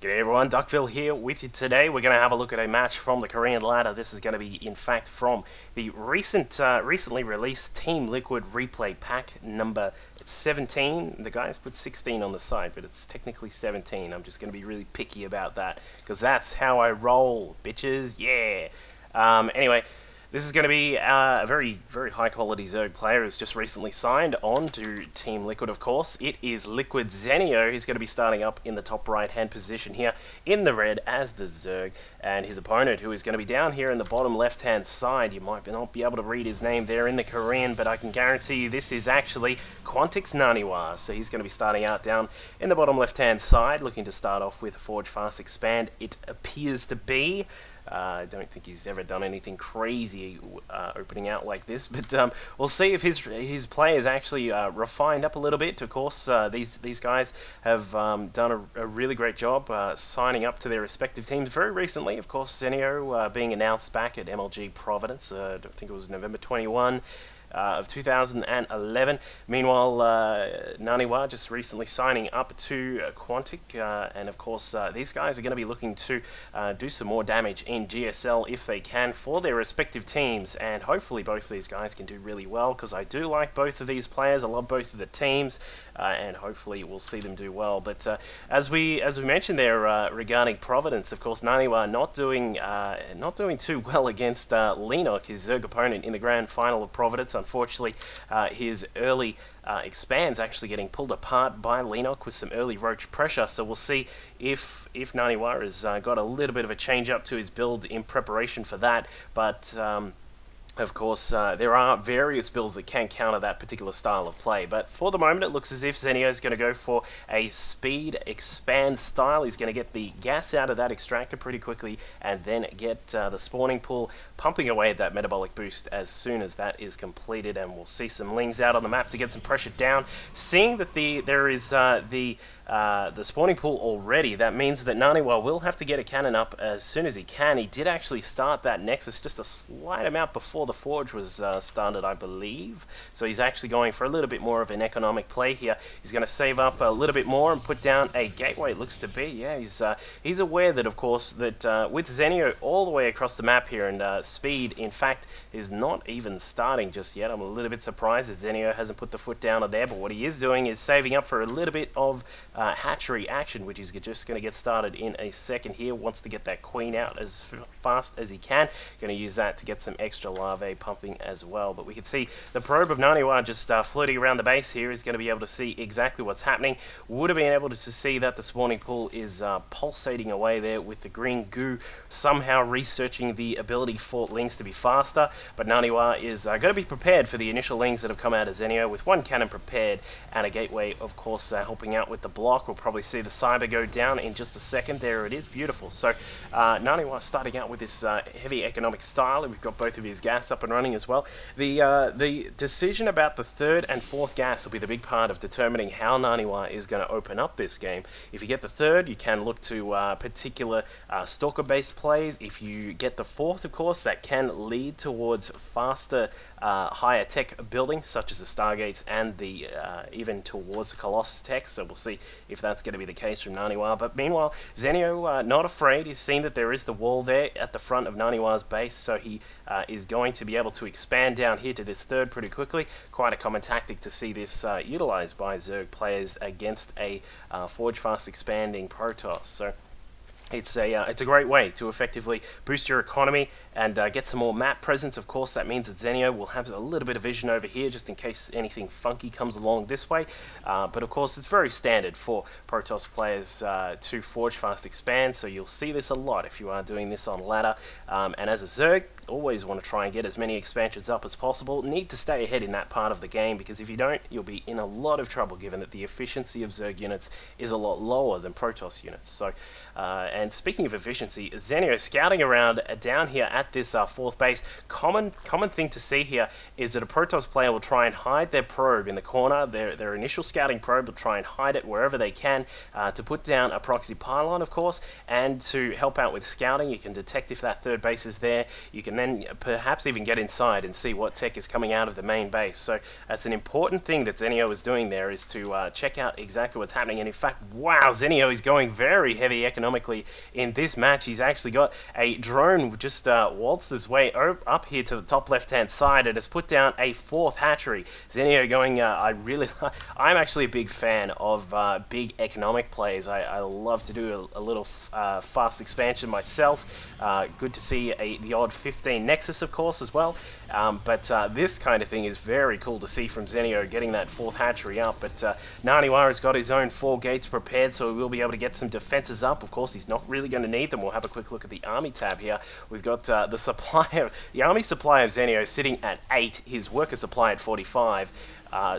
G'day everyone, Duckville here with you today. We're going to have a look at a match from the Korean ladder. This is going to be, in fact, from the recently released Team Liquid replay pack number 17. The guys put 16 on the side, but it's technically 17. I'm just going to be really picky about that, because that's how I roll, bitches. Yeah. Anyway, this is going to be a very, very high-quality Zerg player who's just recently signed on to Team Liquid, of course. It is LiquidZenio, who's going to be starting up in the top right-hand position here in the red as the Zerg. And his opponent, who is going to be down here in the bottom left-hand side. You might not be able to read his name there in the Korean, but I can guarantee you this is actually QuanticNaniwa. So he's going to be starting out down in the bottom left-hand side, looking to start off with Forge Fast Expand, it appears to be. I don't think he's ever done anything crazy opening out like this, but we'll see if his play is actually refined up a little bit. Of course, these guys have done a really great job signing up to their respective teams very recently. Of course, Zenio being announced back at MLG Providence, I think it was November 21. Of 2011. Meanwhile, Naniwa just recently signing up to Quantic, and of course these guys are going to be looking to do some more damage in GSL if they can for their respective teams, and hopefully both of these guys can do really well, because I do like both of these players. I love both of the teams, and hopefully we'll see them do well. But as we mentioned there regarding Providence, of course Naniwa not doing too well against Lenok, his Zerg opponent in the grand final of Providence. Unfortunately, his early expands actually getting pulled apart by Lenok with some early roach pressure. So we'll see if Naniwa has got a little bit of a change up to his build in preparation for that. But of course, there are various builds that can counter that particular style of play, but for the moment it looks as if Zenio is going to go for a speed expand style. He's going to get the gas out of that extractor pretty quickly, and then get the spawning pool pumping away at that metabolic boost as soon as that is completed, and we'll see some lings out on the map to get some pressure down. Seeing that there is the spawning pool already, that means that Naniwa will have to get a cannon up as soon as he can. He did actually start that Nexus just a slight amount before the Forge was started, I believe. So he's actually going for a little bit more of an economic play here. He's going to save up a little bit more and put down a gateway, it looks to be. Yeah, he's aware that, of course, that with Zenio all the way across the map here, and speed, in fact, is not even starting just yet. I'm a little bit surprised that Zenio hasn't put the foot down on there, but what he is doing is saving up for a little bit of hatchery action, which is just going to get started in a second here. Wants to get that queen out as fast as he can. Going to use that to get some extra larvae pumping as well. But we can see the probe of Naniwa just floating around the base here. Is going to be able to see exactly what's happening. Would have been able to see that the spawning pool is pulsating away there with the green goo, somehow researching the ability for lings to be faster. But Naniwa is going to be prepared for the initial lings that have come out of Zenio, with one cannon prepared and a gateway, of course, helping out with the block. We'll probably see the cyber go down in just a second. There it is, beautiful. So Naniwa starting out with this heavy economic style, and we've got both of his gas up and running as well. The decision about the third and fourth gas will be the big part of determining how Naniwa is going to open up this game. If you get the third, you can look to particular stalker-based plays. If you get the fourth, of course, that can lead towards faster, higher tech building, such as the Stargates and the even towards the Colossus tech. So we'll see if that's going to be the case from Naniwa. But meanwhile, Zenio not afraid. He's seen that there is the wall there at the front of Naniwa's base, so he is going to be able to expand down here to this third pretty quickly. Quite a common tactic to see this utilized by Zerg players against a Forge Fast expanding Protoss. So it's a great way to effectively boost your economy and get some more map presence. Of course, that means that Zenio will have a little bit of vision over here just in case anything funky comes along this way. But of course, it's very standard for Protoss players to Forge Fast expand, so you'll see this a lot if you are doing this on ladder. And as a Zerg, always want to try and get as many expansions up as possible. Need to stay ahead in that part of the game, because if you don't, you'll be in a lot of trouble, given that the efficiency of Zerg units is a lot lower than Protoss units. So, and speaking of efficiency, Zenio scouting around down here at this fourth base. Common thing to see here is that a Protoss player will try and hide their probe in the corner. Their initial scouting probe will try and hide it wherever they can to put down a proxy pylon, of course, and to help out with scouting. You can detect if that third base is there. You can then perhaps even get inside and see what tech is coming out of the main base. So that's an important thing that Zenio is doing there, is to check out exactly what's happening. And in fact, wow, Zenio is going very heavy economically in this match. He's actually got a drone just waltzed his way up here to the top left-hand side and has put down a 4th hatchery. Zenio going, I'm actually a big fan of big economic plays. I love to do a little fast expansion myself. Good to see the odd 15 Nexus, of course, as well. But this kind of thing is very cool to see from Zenio, getting that 4th hatchery up. But Naniwa has got his own 4 gates prepared, so we will be able to get some defenses up. Of course, he's not really going to need them. We'll have a quick look at the army tab here. We've got the army supply of Zenio sitting at 8, his worker supply at 45.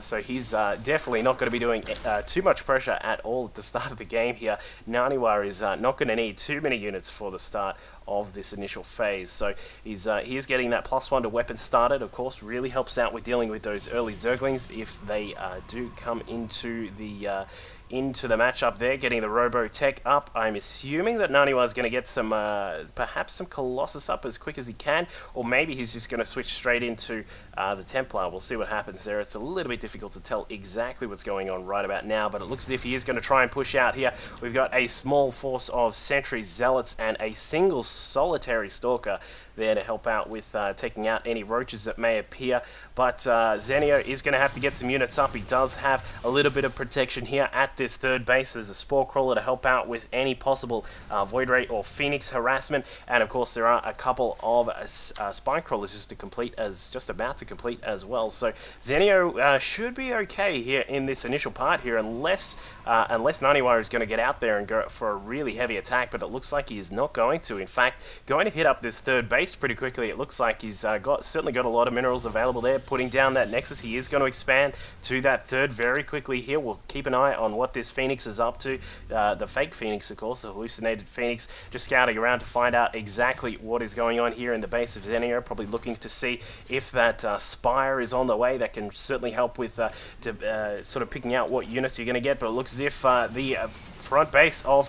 So he's definitely not going to be doing too much pressure at all at the start of the game here. Naniwa is not going to need too many units for the start of this initial phase. So he's getting that +1 to weapon started. Of course, really helps out with dealing with those early Zerglings if they do come into the matchup there, getting the Robo Tech up. I'm assuming that Naniwa is going to get some, perhaps some Colossus up as quick as he can, or maybe he's just going to switch straight into the Templar. We'll see what happens there. It's a little bit difficult to tell exactly what's going on right about now, but it looks as if he is going to try and push out here. We've got a small force of Sentries, Zealots, and a single solitary Stalker there to help out with taking out any roaches that may appear. But Zenio is going to have to get some units up. He does have a little bit of protection here at this 3rd base. There's a Spore Crawler to help out with any possible Void Ray or Phoenix harassment. And of course, there are a couple of Spine Crawlers just about to complete as well. So Zenio should be okay here in this initial part here, unless Naniwa is going to get out there and go for a really heavy attack. But it looks like he is not going to. In fact, going to hit up this 3rd base pretty quickly. It looks like he's certainly got a lot of minerals available there. Putting down that Nexus, he is going to expand to that 3rd very quickly here. We'll keep an eye on what this Phoenix is up to. The fake Phoenix, of course, the hallucinated Phoenix, just scouting around to find out exactly what is going on here in the base of Zenio. Probably looking to see if that Spire is on the way. That can certainly help with sort of picking out what units you're going to get. But it looks as if the front base of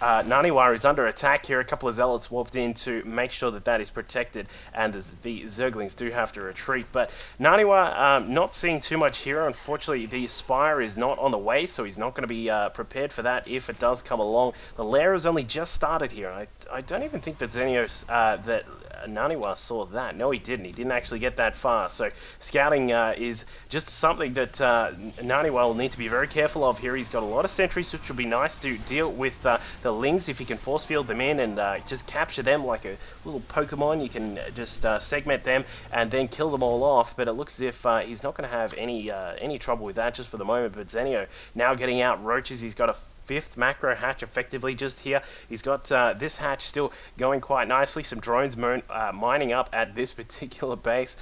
Naniwa is under attack here. A couple of Zealots warped in to make sure that that is protected, and the Zerglings do have to retreat. But Naniwa not seeing too much here. Unfortunately, the Spire is not on the way, so he's not going to be prepared for that if it does come along. The lair has only just started here. I don't even think that Naniwa saw that. No, he didn't. He didn't actually get that far. So scouting is just something that Naniwa will need to be very careful of here. He's got a lot of sentries, which will be nice to deal with the Lings if he can force field them in and just capture them like a little Pokemon. You can just segment them and then kill them all off. But it looks as if he's not going to have any trouble with that just for the moment. But Zenio now getting out roaches. He's got a 5th macro hatch effectively just here. He's got this hatch still going quite nicely. Some drones mining up at this particular base.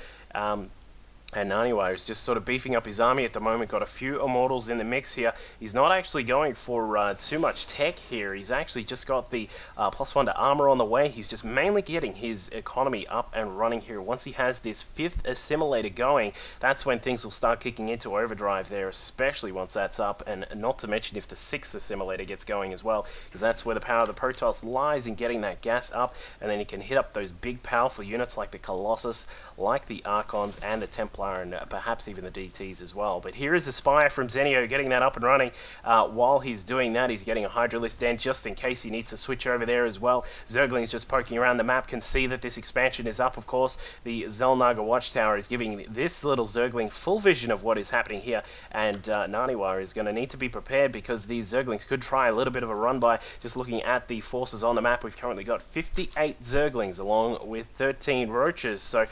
And Naniwa is just sort of beefing up his army at the moment. Got a few Immortals in the mix here. He's not actually going for too much tech here. He's actually just got the +1 to armor on the way. He's just mainly getting his economy up and running here. Once he has this 5th assimilator going, that's when things will start kicking into overdrive there, especially once that's up. And not to mention if the 6th assimilator gets going as well, because that's where the power of the Protoss lies, in getting that gas up. And then he can hit up those big powerful units like the Colossus, like the Archons, and the Templar, and perhaps even the DTs as well. But here is the Spire from Zenio, getting that up and running. While he's doing that, he's getting a Hydralisk Den just in case he needs to switch over there as well. Zerglings just poking around the map can see that this expansion is up, of course. The Xel'Naga Watchtower is giving this little Zergling full vision of what is happening here, and Naniwa is going to need to be prepared, because these Zerglings could try a little bit of a run by. Just looking at the forces on the map, we've currently got 58 Zerglings along with 13 Roaches, so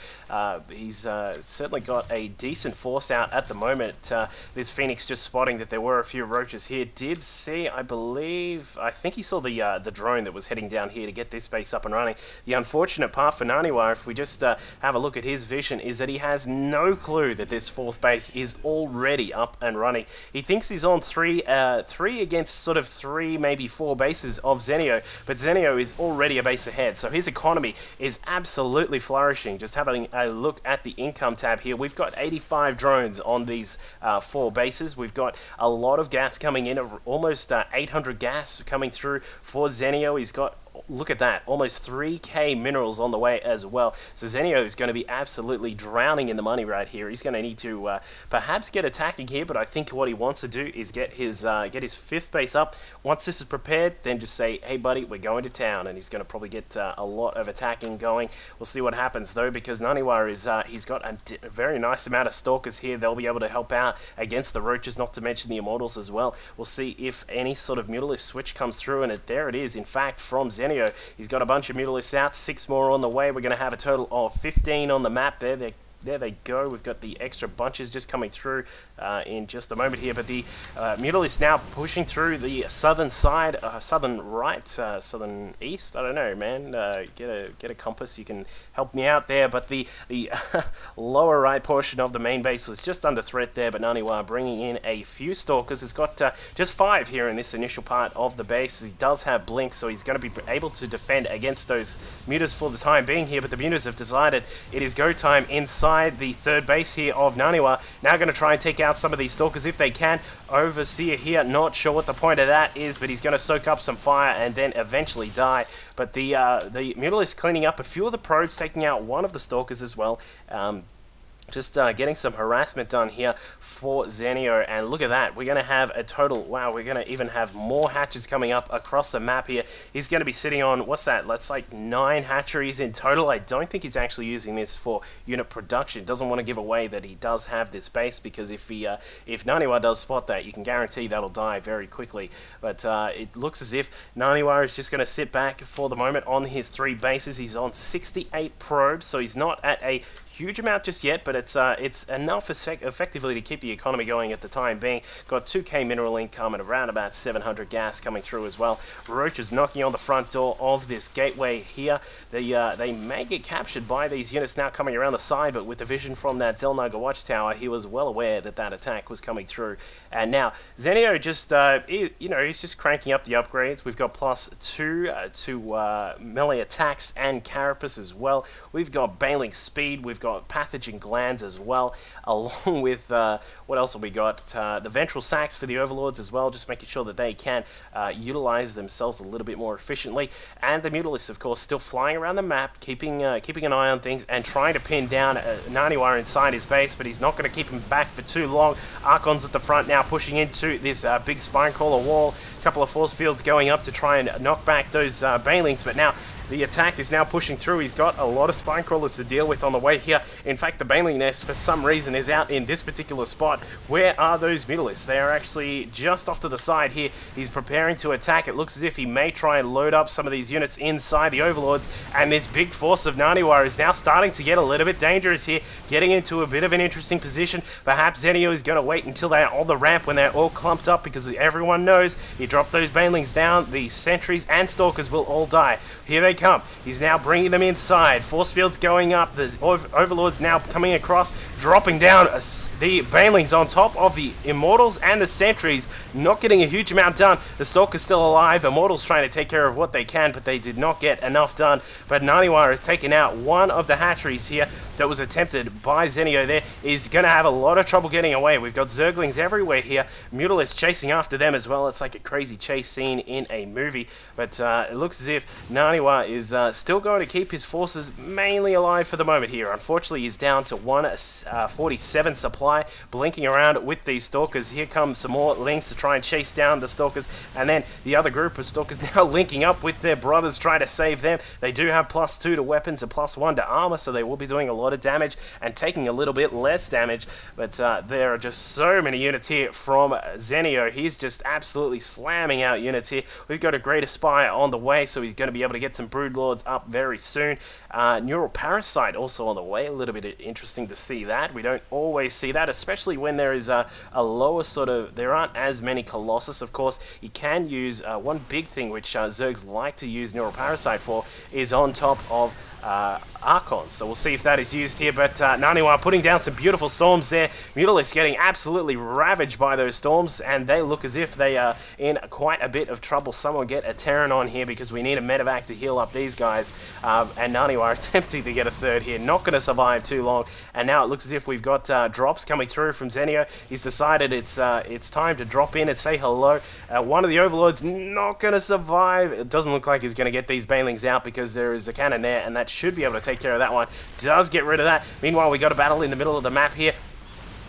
he's certainly got a decent force out at the moment. This Phoenix just spotting that there were a few Roaches here. Did see, I think he saw the drone that was heading down here to get this base up and running. The unfortunate part for Naniwa, if we just have a look at his vision, is that he has no clue that this 4th base is already up and running. He thinks he's on three against sort of 3, maybe 4 bases of Zenio, but Zenio is already a base ahead, so his economy is absolutely flourishing. Just having a look at the income tab here, we've got 85 drones on these 4 bases. We've got a lot of gas coming in, almost 800 gas coming through for Zenio. He's got look at that, almost 3k minerals on the way as well. So Zenio is going to be absolutely drowning in the money right here. He's going to need to perhaps get attacking here, but I think what he wants to do is get his 5th base up. Once this is prepared, then just say, hey buddy, we're going to town, and he's going to probably get a lot of attacking going. We'll see what happens though, because Naniwa is he's got a very nice amount of stalkers here. They'll be able to help out against the roaches, not to mention the immortals as well. We'll see if any sort of Mutalisk switch comes through, and there it is. In fact, from Zenio, he's got a bunch of Mutalisks out, 6 more on the way. We're going to have a total of 15 on the map there. There they go. We've got the extra bunches just coming through in just a moment here. But the Mutalisk now pushing through the southern side, southern right, southern east. I don't know, man. Get a compass. You can help me out there. But the lower right portion of the main base was just under threat there. But Naniwa bringing in a few stalkers. He's got just 5 here in this initial part of the base. He does have blink, so he's going to be able to defend against those mutas for the time being here. But the mutas have decided it is go time inside the 3rd base here of Naniwa. Now going to try and take out some of these stalkers if they can. Overseer here, not sure what the point of that is, but he's going to soak up some fire and then eventually die. But the Mutalisk cleaning up a few of the probes, taking out one of the stalkers as well. Just getting some harassment done here for Zenio, and look at that, we're going to have a total, wow, we're going to even have more hatches coming up across the map here. He's going to be sitting on, what's that, that's like 9 hatcheries in total. I don't think he's actually using this for unit production. Doesn't want to give away that he does have this base, because if Naniwa does spot that, you can guarantee that'll die very quickly. But it looks as if Naniwa is just going to sit back for the moment on his 3 bases. He's on 68 probes, so he's not at a huge amount just yet, but it's enough effectively to keep the economy going at the time being. Got 2k mineral income and around about 700 gas coming through as well. Roaches knocking on the front door of this gateway here. They may get captured by these units now coming around the side, but with the vision from that Zelnaga watchtower, he was well aware that that attack was coming through. And now Zenio just he's just cranking up the upgrades. We've got +2 to melee attacks and carapace as well. We've got Baling speed. We've got pathogen glands as well, along with what else have we got? The ventral sacs for the overlords as well, just making sure that they can utilize themselves a little bit more efficiently. And the Mutalisk, of course, still flying around the map, keeping an eye on things and trying to pin down Naniwa inside his base, but he's not going to keep him back for too long. Archon's at the front now, pushing into this big Spinecrawler wall. A couple of force fields going up to try and knock back those Banelings, but now the attack is now pushing through. He's got a lot of Spinecrawlers to deal with on the way here. In fact, the Baneling nest, for some reason, is out in this particular spot. Where are those Mutalisks? They are actually just off to the side here. He's preparing to attack. It looks as if he may try and load up some of these units inside the Overlords. And this big force of Naniwa is now starting to get a little bit dangerous here, getting into a bit of an interesting position. Perhaps Zenio is going to wait until they're on the ramp when they're all clumped up, because everyone knows you drop those Banelings down, the sentries and stalkers will all die. Here they come. He's now bringing them inside. Force fields going up. The Overlords now coming across, dropping down the Banelings on top of the Immortals and the sentries. Not getting a huge amount done. The Stalker's still alive. Immortals trying to take care of what they can, but they did not get enough done. But Naniwa has taken out one of the hatcheries here that was attempted by Zenio there. He's going to have a lot of trouble getting away. We've got Zerglings everywhere here. Mutalisk chasing after them as well. It's like a crazy chase scene in a movie. But it looks as if Naniwa is still going to keep his forces mainly alive for the moment here. Unfortunately, he's down to 147 supply, blinking around with these Stalkers. Here come some more Lings to try and chase down the Stalkers. And then the other group of Stalkers now linking up with their brothers, trying to save them. They do have +2 to weapons and +1 to armor, so they will be doing a lot of damage and taking a little bit less damage. But there are just so many units here from Zenio. He's just absolutely slamming out units here. We've got a Great Aspire on the way, so he's going to be able to get some Broodlords up very soon. Neural Parasite also on the way. A little bit interesting to see that. We don't always see that, especially when there is a lower sort of... There aren't as many Colossus, of course. You can use one big thing which Zergs like to use Neural Parasite for is on top of Archons. So we'll see if that is used here, but Naniwa putting down some beautiful storms there. Mutalisk getting absolutely ravaged by those storms, and they look as if they are in quite a bit of trouble. Someone get a Terran on here because we need a medevac to heal up these guys, and Naniwa are attempting to get a third here, not going to survive too long, and now it looks as if we've got drops coming through from Zenio. He's decided it's time to drop in and say hello. One of the Overlords not going to survive. It doesn't look like he's going to get these Banelings out because there is a cannon there, and that should be able to take care of that one. Does get rid of that. Meanwhile, we got a battle in the middle of the map here.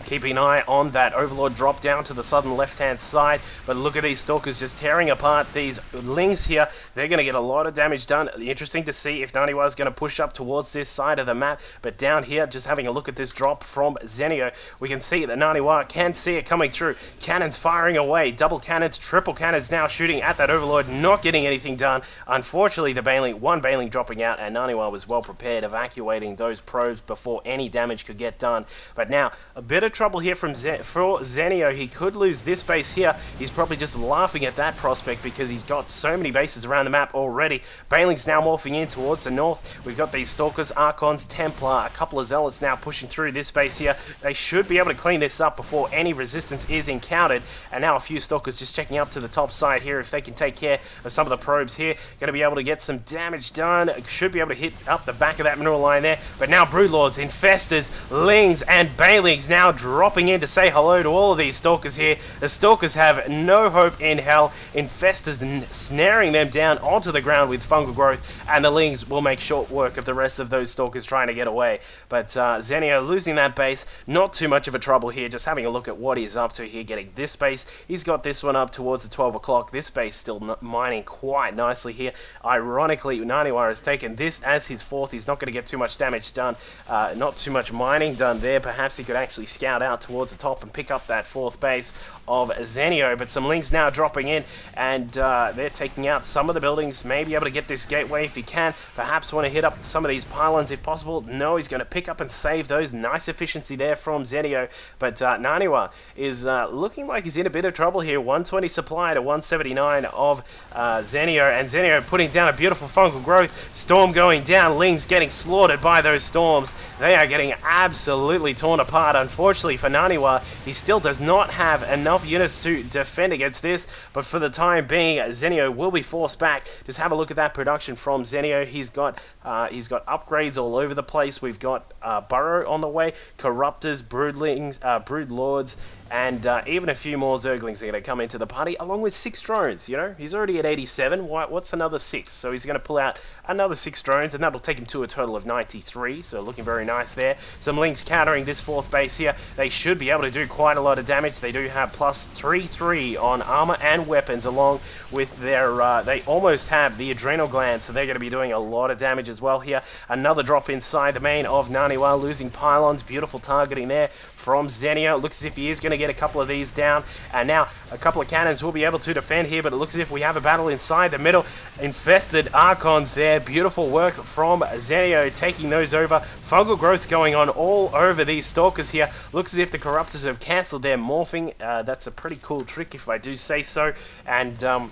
Keeping an eye on that Overlord drop down to the southern left-hand side. But look at these Stalkers just tearing apart these Lings here. They're going to get a lot of damage done. Interesting to see if Naniwa is going to push up towards this side of the map. But down here, just having a look at this drop from Zenio, we can see that Naniwa can see it coming through. Cannons firing away. Double cannons, triple cannons now shooting at that Overlord. Not getting anything done. Unfortunately, the Baneling, one Baneling dropping out, and Naniwa was well prepared, evacuating those probes before any damage could get done. But now, a bit of trouble here for Zenio. He could lose this base here. He's probably just laughing at that prospect because he's got so many bases around the map already. Baneling's now morphing in towards the north. We've got these Stalkers, Archons, Templar, a couple of Zealots now pushing through this base here. They should be able to clean this up before any resistance is encountered. And now a few Stalkers just checking up to the top side here if they can take care of some of the probes here. Going to be able to get some damage done. Should be able to hit up the back of that mineral line there. But now Broodlords, Infestors, Lings, and Banelings now dropping in to say hello to all of these Stalkers here. The Stalkers have no hope in hell. Infestors snaring them down onto the ground with fungal growth, and the Lings will make short work of the rest of those Stalkers trying to get away. But Zenio losing that base, not too much of a trouble here, just having a look at what he's up to here, getting this base. He's got this one up towards the 12 o'clock. This base still mining quite nicely here. Ironically, Naniwa has taken this as his fourth. He's not going to get too much damage done, not too much mining done there. Perhaps he could actually scout out towards the top and pick up that fourth base of Zenio, but some Lings now dropping in, and they're taking out some of the buildings. Maybe able to get this gateway if he can. Perhaps want to hit up some of these pylons if possible. No, he's going to pick up and save those. Nice efficiency there from Zenio, but Naniwa is looking like he's in a bit of trouble here. 120 supply to 179 of Zenio, and Zenio putting down a beautiful fungal growth. Storm going down. Lings getting slaughtered by those storms. They are getting absolutely torn apart. Unfortunately for Naniwa, he still does not have enough units to defend against this, but for the time being, Zenio will be forced back. Just have a look at that production from Zenio. He's got upgrades all over the place. We've got Burrow on the way, Corruptors, Broodlings, Broodlords, and even a few more Zerglings are going to come into the party, along with 6 drones. You know, he's already at 87. What's another 6? So he's going to pull out another 6 drones, and that'll take him to a total of 93. So looking very nice there. Some Lings countering this fourth base here. They should be able to do quite a lot of damage. They do have plus 3/3 on armor and weapons, along with their they almost have the adrenal glands, so they're going to be doing a lot of damage as well here. Another drop inside the main of Naniwa, losing pylons. Beautiful targeting there from Zenio. Looks as if he is going to get a couple of these down, and now a couple of cannons will be able to defend here, but it looks as if we have a battle inside the middle. Infested Archons there. Beautiful work from Zenio, taking those over. Fungal growth going on all over these Stalkers here. Looks as if the Corruptors have cancelled their morphing. That's a pretty cool trick if I do say so, and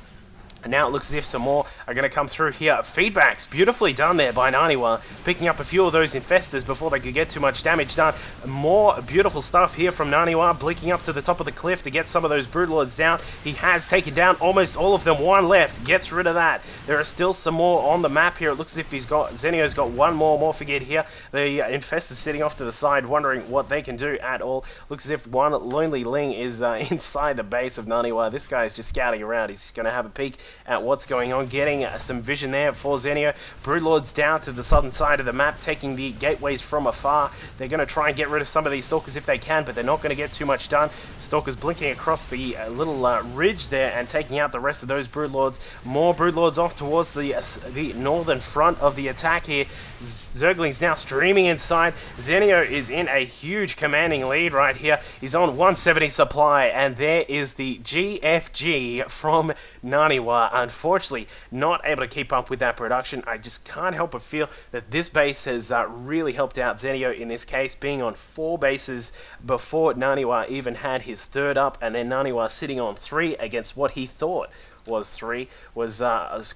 now it looks as if some more are going to come through here. Feedbacks, beautifully done there by Naniwa, picking up a few of those Infestors before they could get too much damage done. More beautiful stuff here from Naniwa, blinking up to the top of the cliff to get some of those Broodlords down. He has taken down almost all of them. One left, gets rid of that. There are still some more on the map here. It looks as if Zenio's got one more morphing here. The Infestors sitting off to the side, wondering what they can do at all. Looks as if one lonely Ling is inside the base of Naniwa. This guy is just scouting around. He's going to have a peek at what's going on, getting some vision there for Zenio. Broodlords down to the southern side of the map, taking the gateways from afar. They're going to try and get rid of some of these Stalkers if they can, but they're not going to get too much done. Stalkers blinking across the little ridge there and taking out the rest of those Broodlords. More Broodlords off towards the northern front of the attack here. Zerglings now streaming inside. Zenio is in a huge commanding lead right here. He's on 170 supply, and there is the GFG from Naniwa. Unfortunately, not able to keep up with that production. I just can't help but feel that this base has really helped out Zenio in this case, being on 4 bases before Naniwa even had his third up, and then Naniwa sitting on 3 against what he thought was 3 was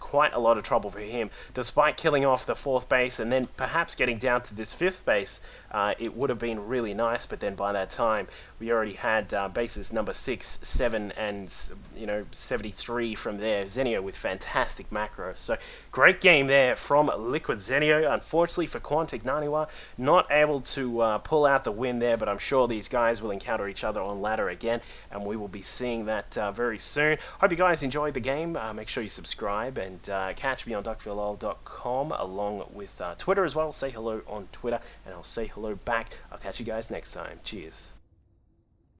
quite a lot of trouble for him. Despite killing off the 4th base and then perhaps getting down to this 5th base, it would have been really nice, but then by that time we already had bases number 6, 7, and 73 from there. Zenio with fantastic macros. So great game there from LiquidZenio. Unfortunately for QuanticNaniwa, not able to pull out the win there, but I'm sure these guys will encounter each other on ladder again, and we will be seeing that very soon. Hope you guys enjoyed the game. Make sure you subscribe and catch me on duckvillol.com along with Twitter as well. Say hello on Twitter and I'll say hello back. I'll catch you guys next time. Cheers.